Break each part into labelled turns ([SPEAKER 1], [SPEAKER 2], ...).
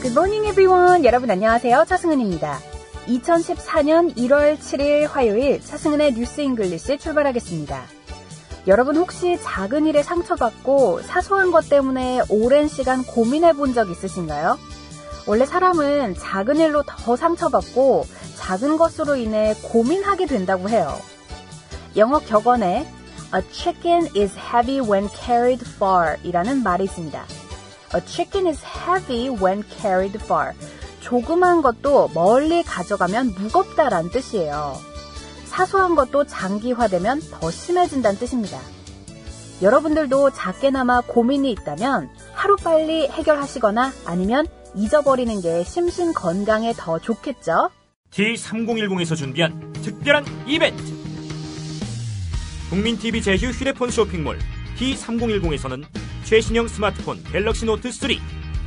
[SPEAKER 1] Good morning everyone. 여러분 안녕하세요. 차승은입니다. 2014년 1월 7일 화요일 차승은의 뉴스 잉글리시 출발하겠습니다. 여러분 혹시 작은 일에 상처받고 사소한 것 때문에 오랜 시간 고민해 본 적 있으신가요? 원래 사람은 작은 일로 더 상처받고 작은 것으로 인해 고민하게 된다고 해요. 영어 격언에 A chicken is heavy when carried far 이라는 말이 있습니다. A chicken is heavy when carried far. 조그만 것도 멀리 가져가면 무겁다라는 뜻이에요. 사소한 것도 장기화되면 더 심해진다는 뜻입니다. 여러분들도 작게나마 고민이 있다면 하루빨리 해결하시거나 아니면 잊어버리는 게 심신 건강에 더 좋겠죠?
[SPEAKER 2] T3010에서 준비한 특별한 이벤트! 국민TV 제휴 휴대폰 쇼핑몰 T3010에서는 최신형 스마트폰 갤럭시 노트 3,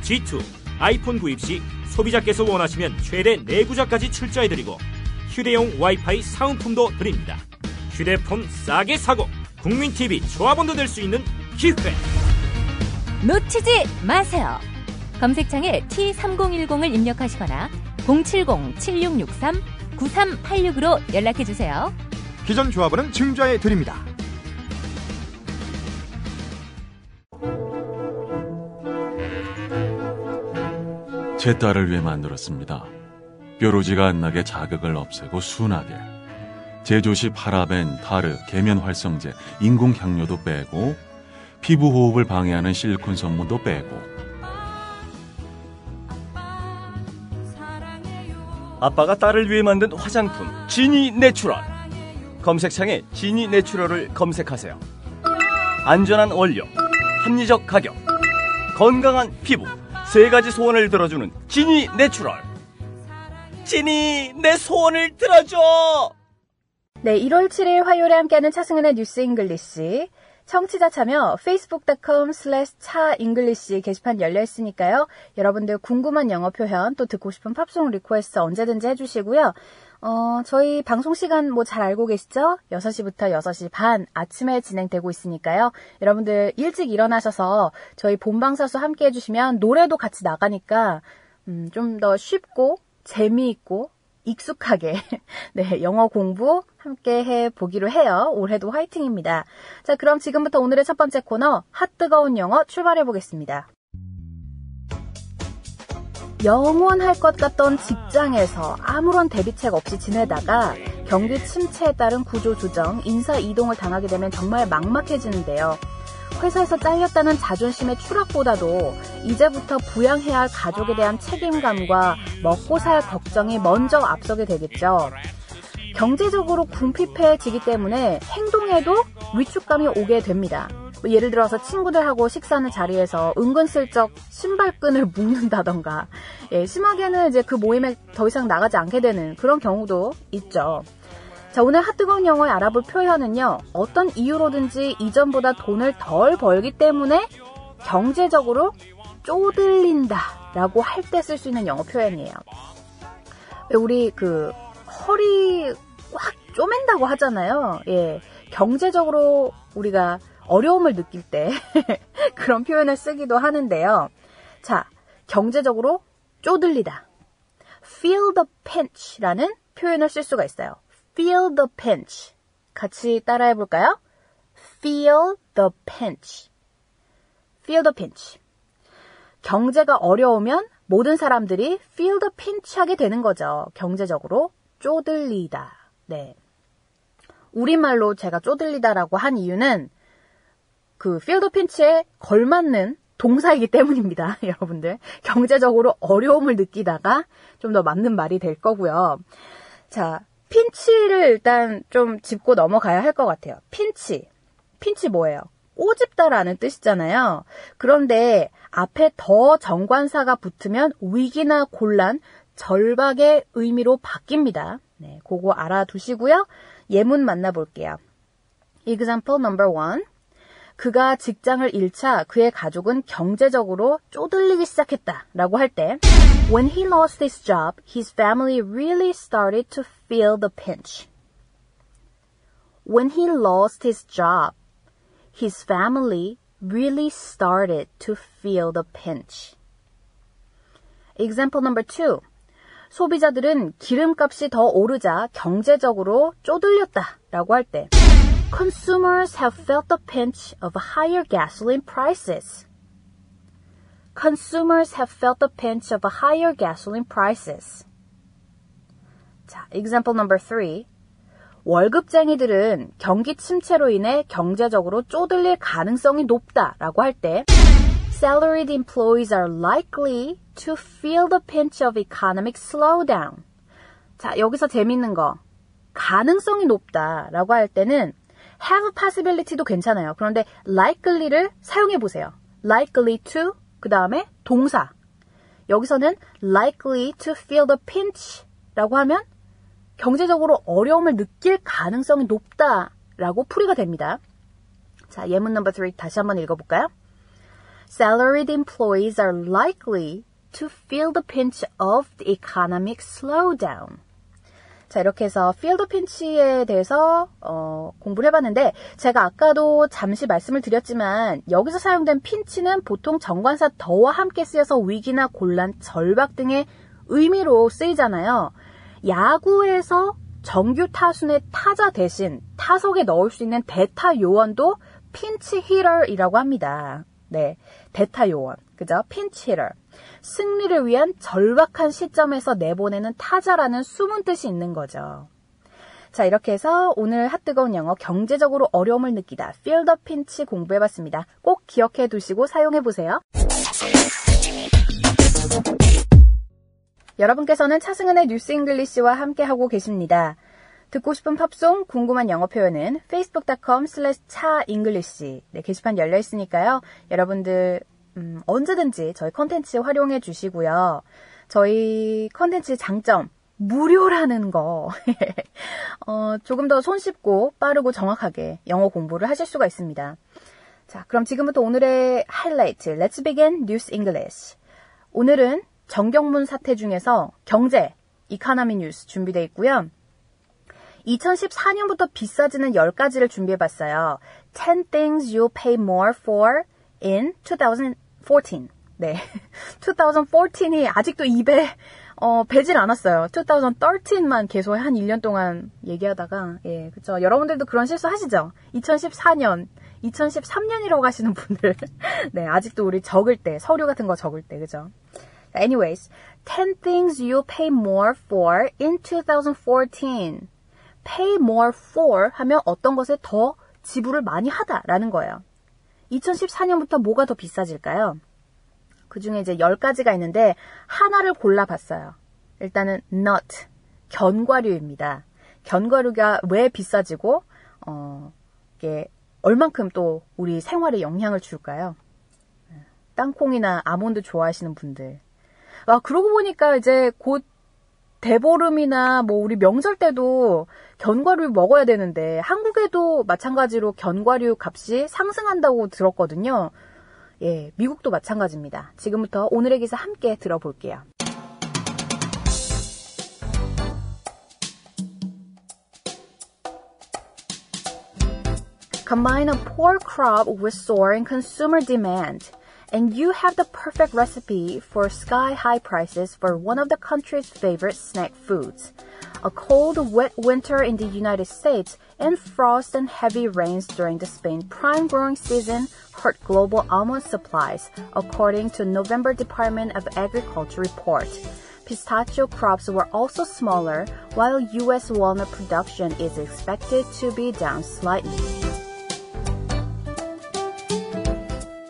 [SPEAKER 2] G2, 아이폰 구입 시 소비자께서 원하시면 최대 4구자까지 출자해드리고 휴대용 와이파이 사은품도 드립니다. 휴대폰 싸게 사고 국민TV 조합원도 될 수 있는 기회!
[SPEAKER 3] 놓치지 마세요. 검색창에 T3010을 입력하시거나 070-7663-9386으로 연락해주세요.
[SPEAKER 4] 기존 조합원은 증자해 드립니다.
[SPEAKER 5] 제 딸을 위해 만들었습니다. 뾰루지가 안 나게 자극을 없애고 순하게. 제조시 파라벤, 타르, 계면 활성제, 인공 향료도 빼고 피부 호흡을 방해하는 실리콘 성분도 빼고.
[SPEAKER 6] 아빠가 딸을 위해 만든 화장품 지니 내추럴. 검색창에 지니 내추럴을 검색하세요. 안전한 원료, 합리적 가격, 건강한 피부, 3가지 소원을 들어주는 지니 내추럴. 지니, 내 소원을 들어줘!
[SPEAKER 1] 네, 1월 7일 화요일에 함께하는 차승은의 뉴스 잉글리시. 청취자 참여 facebook.com/차잉글리시 게시판 열려있으니까요. 여러분들 궁금한 영어 표현 또 듣고 싶은 팝송 리퀘스트 언제든지 해주시고요. 저희 방송 시간 뭐 잘 알고 계시죠? 6시부터 6시 반 아침에 진행되고 있으니까요. 여러분들 일찍 일어나셔서 저희 본방사수 함께 해주시면 노래도 같이 나가니까 좀 더 쉽고 재미있고 익숙하게 네, 영어 공부 함께 해보기로 해요. 올해도 화이팅입니다. 자, 그럼 지금부터 오늘의 첫 번째 코너 핫뜨거운 영어 출발해보겠습니다. 영원할 것 같던 직장에서 아무런 대비책 없이 지내다가 경기 침체에 따른 구조조정, 인사 이동을 당하게 되면 정말 막막해지는데요. 회사에서 잘렸다는 자존심의 추락보다도 이제부터 부양해야 할 가족에 대한 책임감과 먹고 살 걱정이 먼저 앞서게 되겠죠. 경제적으로 궁핍해지기 때문에 행동에도 위축감이 오게 됩니다. 예를 들어서 친구들하고 식사하는 자리에서 은근슬쩍 신발끈을 묶는다던가, 심하게는 이제 그 모임에 더 이상 나가지 않게 되는 그런 경우도 있죠. 자, 오늘 핫뜨거운 영어에 알아볼 표현은요, 어떤 이유로든지 이전보다 돈을 덜 벌기 때문에 경제적으로 쪼들린다 라고 할 때 쓸 수 있는 영어 표현이에요. 우리 허리 확 쪼맨다고 하잖아요. 예, 경제적으로 우리가 어려움을 느낄 때 그런 표현을 쓰기도 하는데요. 자, 경제적으로 쪼들리다. Feel the pinch라는 표현을 쓸 수가 있어요. Feel the pinch. 같이 따라해 볼까요? Feel the pinch. Feel the pinch. 경제가 어려우면 모든 사람들이 feel the pinch 하게 되는 거죠. 경제적으로 쪼들리다. 네. 우리말로 제가 쪼들리다라고 한 이유는 그 feel the pinch에 걸맞는 동사이기 때문입니다. 여러분들. 경제적으로 어려움을 느끼다가 좀 더 맞는 말이 될 거고요. 자, 핀치를 일단 좀 짚고 넘어가야 할 것 같아요. 핀치. 핀치 뭐예요? 꼬집다라는 뜻이잖아요. 그런데 앞에 더 정관사가 붙으면 위기나 곤란, 절박의 의미로 바뀝니다. 네, 그거 알아두시고요. 예문 만나볼게요. Example number 1. 그가 직장을 잃자 그의 가족은 경제적으로 쪼들리기 시작했다 라고 할 때 When he lost his job, his family really started to feel the pinch. When he lost his job, his family really started to feel the pinch. Example number 2. 소비자들은 기름값이 더 오르자 경제적으로 쪼들렸다 라고 할 때 Consumers have felt the pinch of higher gasoline prices. Consumers have felt the pinch of higher gasoline prices. 자, example number 3. 월급쟁이들은 경기 침체로 인해 경제적으로 쪼들릴 가능성이 높다라고 할 때 Salaried employees are likely to feel the pinch of economic slowdown. 자, 여기서 재밌는 거. 가능성이 높다라고 할 때는 have possibility도 괜찮아요. 그런데 likely를 사용해 보세요. likely to 그 다음에 동사. 여기서는 likely to feel the pinch라고 하면 경제적으로 어려움을 느낄 가능성이 높다라고 풀이가 됩니다. 자, 예문 넘버 3 다시 한번 읽어볼까요? Salaried employees are likely to feel the pinch of the economic slowdown. 자, 이렇게 해서 feel the pinch에 대해서 공부를 해봤는데 제가 아까도 잠시 말씀을 드렸지만 여기서 사용된 pinch는 보통 정관사 더와 함께 쓰여서 위기나 곤란, 절박 등의 의미로 쓰이잖아요. 야구에서 정규 타순의 타자 대신 타석에 넣을 수 있는 대타 요원도 pinch hitter이라고 합니다. 네, 대타 요원, 그죠? pinch hitter. 승리를 위한 절박한 시점에서 내보내는 타자라는 숨은 뜻이 있는 거죠. 자, 이렇게 해서 오늘 핫뜨거운 영어 경제적으로 어려움을 느끼다 feel the pinch 공부해봤습니다. 꼭 기억해 두시고 사용해보세요. 여러분께서는 차승은의 뉴스 잉글리시와 함께하고 계십니다. 듣고 싶은 팝송, 궁금한 영어 표현은 facebook.com/차잉글리시 네, 게시판 열려 있으니까요. 여러분들 언제든지 저희 컨텐츠 활용해 주시고요. 저희 컨텐츠 장점 무료라는 거 조금 더 손쉽고 빠르고 정확하게 영어 공부를 하실 수가 있습니다. 자, 그럼 지금부터 오늘의 하이라이트 Let's begin News English. 오늘은 정경문 사태 중에서 경제, 이코노미 뉴스 준비되어 있고요. 2014년부터 비싸지는 10가지를 준비해봤어요. 10 things you'll pay more for in 2014. 네, 2014이 아직도 입에 배질 않았어요. 2013만 계속 한 1년 동안 얘기하다가 예, 그렇죠. 여러분들도 그런 실수 하시죠? 2014년, 2013년이라고 하시는 분들 네, 아직도 우리 적을 때, 서류 같은 거 적을 때, 그죠? Anyways, 10 things you'll pay more for in 2014. pay more for 하면 어떤 것에 더 지불을 많이 하다라는 거예요. 2014년부터 뭐가 더 비싸질까요? 그 중에 이제 10가지가 있는데 하나를 골라봤어요. 일단은 nut, 견과류입니다. 견과류가 왜 비싸지고 이게 얼만큼 또 우리 생활에 영향을 줄까요? 땅콩이나 아몬드 좋아하시는 분들. 아, 그러고 보니까 이제 곧 대보름이나 뭐 우리 명절 때도 견과류 먹어야 되는데 한국에도 마찬가지로 견과류 값이 상승한다고 들었거든요. 예, 미국도 마찬가지입니다. 지금부터 오늘의 기사 함께 들어볼게요. Combine a poor crop with soaring consumer demand. And you have the perfect recipe for sky-high prices for one of the country's favorite snack foods. A cold, wet winter in the United States and frost and heavy rains during the Spain prime growing season hurt global almond supplies, according to November Department of Agriculture report. Pistachio crops were also smaller, while U.S. walnut production is expected to be down slightly.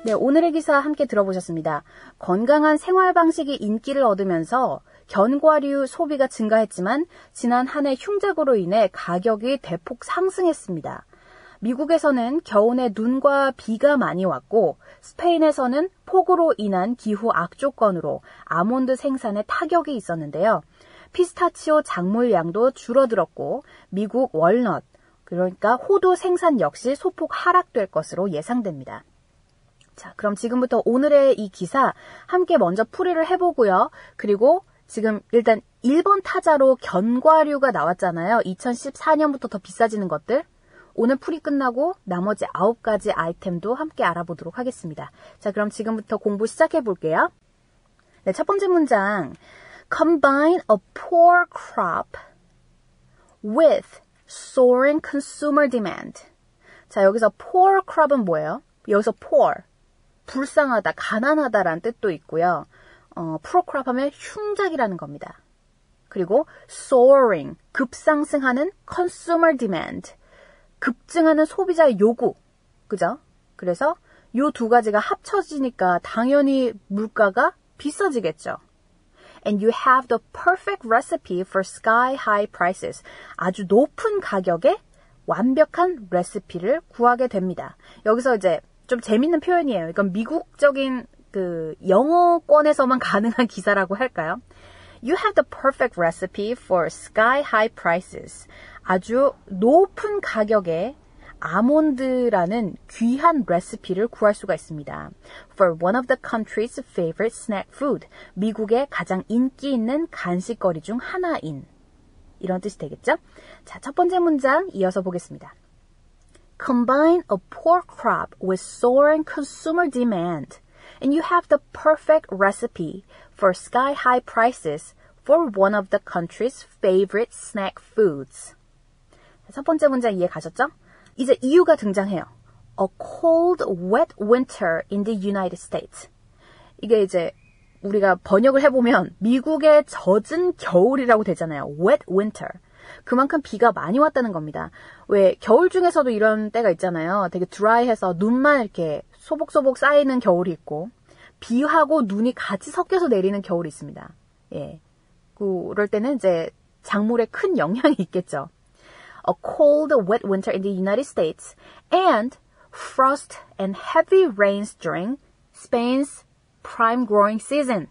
[SPEAKER 1] 네, 오늘의 기사 함께 들어보셨습니다. 건강한 생활 방식이 인기를 얻으면서 견과류 소비가 증가했지만 지난 한 해 흉작으로 인해 가격이 대폭 상승했습니다. 미국에서는 겨우내 눈과 비가 많이 왔고 스페인에서는 폭우로 인한 기후 악조건으로 아몬드 생산에 타격이 있었는데요. 피스타치오 작물량도 줄어들었고 미국 월넛, 그러니까 호두 생산 역시 소폭 하락될 것으로 예상됩니다. 자, 그럼 지금부터 오늘의 이 기사 함께 먼저 풀이를 해보고요. 그리고 지금 일단 1번 타자로 견과류가 나왔잖아요. 2014년부터 더 비싸지는 것들. 오늘 풀이 끝나고 나머지 9가지 아이템도 함께 알아보도록 하겠습니다. 자, 그럼 지금부터 공부 시작해 볼게요. 네, 첫 번째 문장. Combine a poor crop with soaring consumer demand. 자, 여기서 poor crop은 뭐예요? 여기서 poor, 불쌍하다, 가난하다라는 뜻도 있고요. poor crop 하면 흉작이라는 겁니다. 그리고 soaring, 급상승하는 consumer demand, 급증하는 소비자의 요구. 그죠? 그래서 요 두 가지가 합쳐지니까 당연히 물가가 비싸지겠죠. And you have the perfect recipe for sky-high prices. 아주 높은 가격에 완벽한 레시피를 구하게 됩니다. 여기서 이제 좀 재밌는 표현이에요. 이건 미국적인 그 영어권에서만 가능한 기사라고 할까요? You have the perfect recipe for sky-high prices. 아주 높은 가격에 아몬드라는 귀한 레시피를 구할 수가 있습니다. For one of the country's favorite snack food. 미국의 가장 인기 있는 간식거리 중 하나인. 이런 뜻이 되겠죠? 자, 첫 번째 문장 이어서 보겠습니다. Combine a poor crop with soaring consumer demand, and you have the perfect recipe for sky-high prices for one of the country's favorite snack foods. 자, 첫 번째 문장 이해 가셨죠? 이제 이유가 등장해요. A cold, wet winter in the United States. 이게 이제 우리가 번역을 해보면 미국의 젖은 겨울이라고 되잖아요. wet winter. 그만큼 비가 많이 왔다는 겁니다. 왜 겨울 중에서도 이런 때가 있잖아요. 되게 드라이해서 눈만 이렇게 소복소복 쌓이는 겨울이 있고 비하고 눈이 같이 섞여서 내리는 겨울이 있습니다. 예, 그럴 때는 이제 작물에 큰 영향이 있겠죠. A cold, wet winter in the United States and frost and heavy rains during Spain's prime growing season.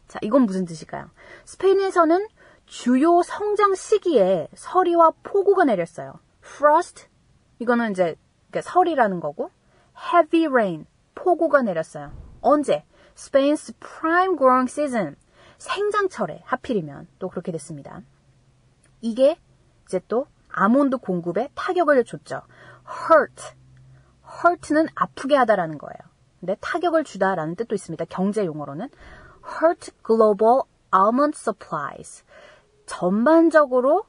[SPEAKER 1] 자, 이건 무슨 뜻일까요? 스페인에서는 주요 성장 시기에 서리와 폭우가 내렸어요. Frost, 이거는 이제 설이라는 거고, heavy rain, 폭우가 내렸어요. 언제? Spain's prime growing season, 생장철에 하필이면 또 그렇게 됐습니다. 이게 이제 또 아몬드 공급에 타격을 줬죠. hurt는 아프게 하다라는 거예요. 근데 타격을 주다라는 뜻도 있습니다. 경제 용어로는 hurt global almond supplies. 전반적으로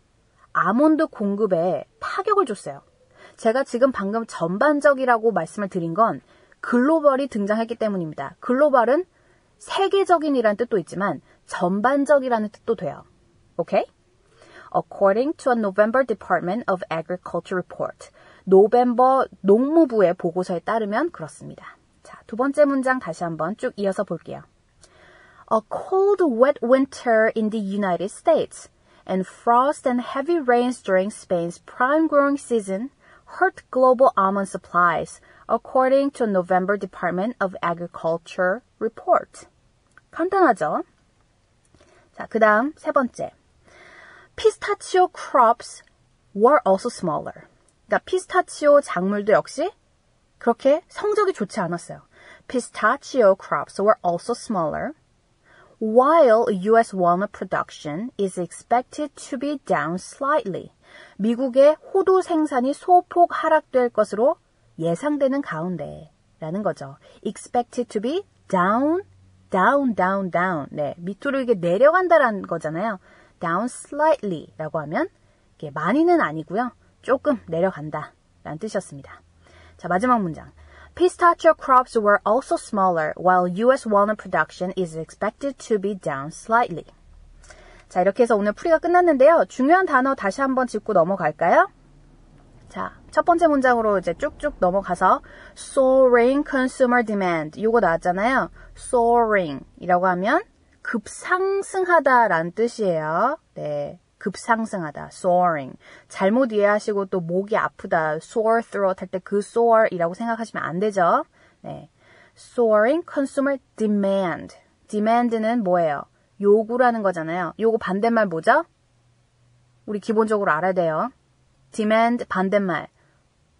[SPEAKER 1] 아몬드 공급에 타격을 줬어요. 제가 지금 방금 전반적이라고 말씀을 드린 건 글로벌이 등장했기 때문입니다. 글로벌은 세계적인이라는 뜻도 있지만 전반적이라는 뜻도 돼요. 오케이? According to a November Department of Agriculture report. 노벰버 농무부의 보고서에 따르면 그렇습니다. 자, 두 번째 문장 다시 한번 쭉 이어서 볼게요. A cold, wet winter in the United States and frost and heavy rains during Spain's prime growing season hurt global almond supplies, according to a November Department of Agriculture report. 간단하죠? 자, 그 다음 세 번째. Pistachio crops were also smaller. 그러니까 피스타치오 작물도 역시 그렇게 성적이 좋지 않았어요. Pistachio crops were also smaller, while U.S. walnut production is expected to be down slightly. 미국의 호두 생산이 소폭 하락될 것으로 예상되는 가운데 라는 거죠. Expected to be down. 네, 밑으로 이게 내려간다라는 거잖아요. down slightly 라고 하면 이게 많이는 아니고요. 조금 내려간다 라는 뜻이었습니다. 자, 마지막 문장. Pistachio crops were also smaller, while U.S. walnut production is expected to be down slightly. 자, 이렇게 해서 오늘 풀이가 끝났는데요. 중요한 단어 다시 한번 짚고 넘어갈까요? 자, 첫 번째 문장으로 이제 쭉쭉 넘어가서 soaring consumer demand 이거 나왔잖아요. soaring 이라고 하면 급상승하다라는 뜻이에요. 네, 급상승하다, soaring. 잘못 이해하시고 또 목이 아프다, sore throat 할 때 그 sore이라고 생각하시면 안 되죠. 네, soaring consumer demand. demand는 뭐예요? 요구라는 거잖아요. 요거 반대말 뭐죠? 우리 기본적으로 알아야 돼요. demand 반대말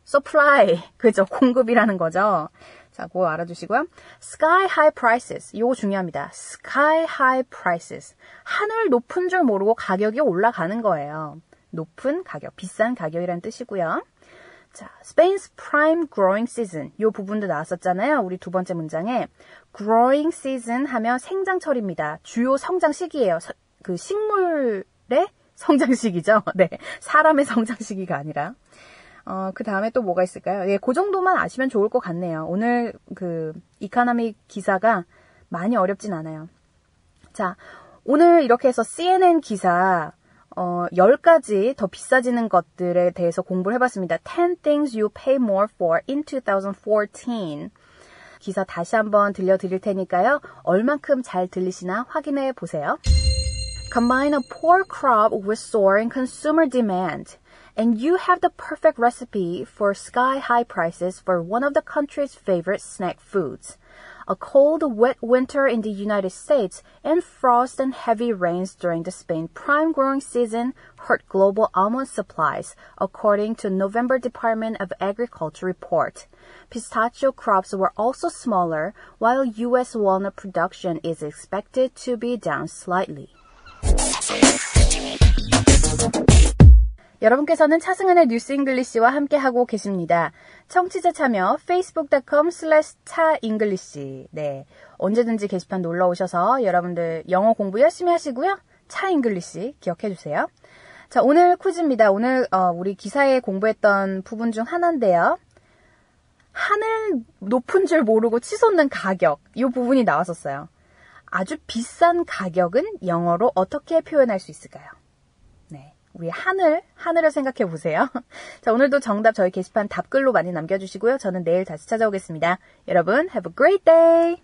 [SPEAKER 1] supply, 그죠? 공급이라는 거죠. 자, 그거 알아주시고요. sky high prices, 이거 중요합니다. sky high prices, 하늘 높은 줄 모르고 가격이 올라가는 거예요. 높은 가격, 비싼 가격이라는 뜻이고요. 자, Spain's prime growing season. 이 부분도 나왔었잖아요. 우리 두 번째 문장에 growing season 하면 생장철입니다. 주요 성장 시기예요. 그 식물의 성장 시기죠. 네, 사람의 성장 시기가 아니라. 그 다음에 또 뭐가 있을까요? 예, 그 정도만 아시면 좋을 것 같네요. 오늘 그 이코노믹 기사가 많이 어렵진 않아요. 자, 오늘 이렇게 해서 CNN 기사 10가지 더 비싸지는 것들에 대해서 공부를 해봤습니다. 10 things you pay more for in 2014. 기사 다시 한번 들려드릴 테니까요. 얼만큼 잘 들리시나 확인해 보세요. Combine a poor crop with soaring consumer demand, and you have the perfect recipe for sky-high prices for one of the country's favorite snack foods. A cold, wet winter in the United States and frost and heavy rains during the Spain prime growing season hurt global almond supplies, according to November Department of Agriculture report. Pistachio crops were also smaller, while U.S. walnut production is expected to be down slightly. 여러분께서는 차승은의 뉴스 잉글리시와 함께하고 계십니다. 청취자 참여 facebook.com/차잉글리시. 네, 언제든지 게시판 놀러 오셔서 여러분들 영어 공부 열심히 하시고요. 차잉글리시 기억해 주세요. 자, 오늘 퀴즈입니다. 오늘 우리 기사에 공부했던 부분 중 하나인데요. 하늘 높은 줄 모르고 치솟는 가격, 이 부분이 나왔었어요. 아주 비싼 가격은 영어로 어떻게 표현할 수 있을까요? 네, 우리 하늘을 생각해 보세요. 자, 오늘도 정답 저희 게시판 답글로 많이 남겨주시고요. 저는 내일 다시 찾아오겠습니다. 여러분, have a great day!